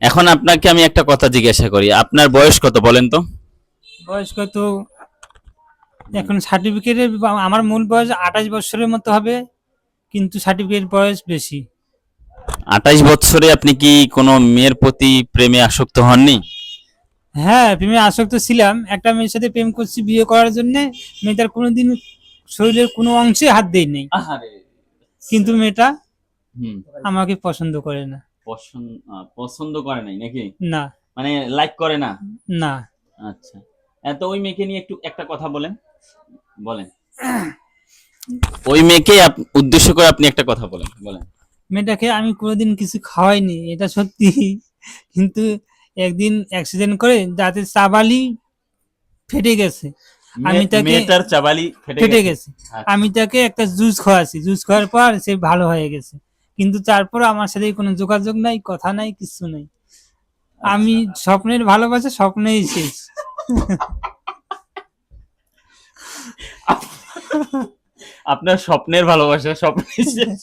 এখন আপনাকে আমি একটা কথা জিজ্ঞাসা করি, আপনার বয়স কত বলেন তো? বয়স কত? এখন সার্টিফিকেটে আমার মূল বয়স 28 বছরের মতো হবে, কিন্তু সার্টিফিকেট বয়স বেশি। 28 বছরে আপনি কি কোনো মেয়ের প্রতি প্রেমে আসক্ত হননি? হ্যাঁ, প্রেমে আসক্ত ছিলাম। একটা মেয়ের সাথে প্রেম করছি বিয়ে করার জন্য। মেয়েটার কোনোদিন শরীরের কোনো অংশে হাত দেয় নেই, আহারে। কিন্তু মেয়েটা হুম। আমাকে পছন্দ করে না। পছন্দ করে নাই নাকি? না। মানে লাইক করে না? না। আচ্ছা। তো ওই মেয়েকে নিয়ে একটু একটা কথা বলেন। বলেন। ওই মেয়েকে উদ্দেশ্য করে আপনি একটা কথা বলেন। বলেন। মেয়েটাকে আমি কোনোদিন কিছু খাওয়াইনি, এটা সত্যি। কিন্তু একদিন অ্যাক্সিডেন্ট করে দাঁতের চাবালি ফেটে গেছে। আমি তাকে মেয়েটার চাবালি ফেটে ফেটে গেছে? গেছে। আচ্ছা। আমি তাকে একটা জুস খাওয়াছি, জুস খাওয়ার পর সে ভালো হয়ে গেছে। কিন্তু তারপর আমার সাথে কোনো যোগাযোগ নাই, কথা নাই, কিছু নাই। আমি আচ্ছা। স্বপ্নের ভালোবাসা স্বপ্নেই শেষ। আপনার স্বপ্নের ভালোবাসা স্বপ্নে শেষ।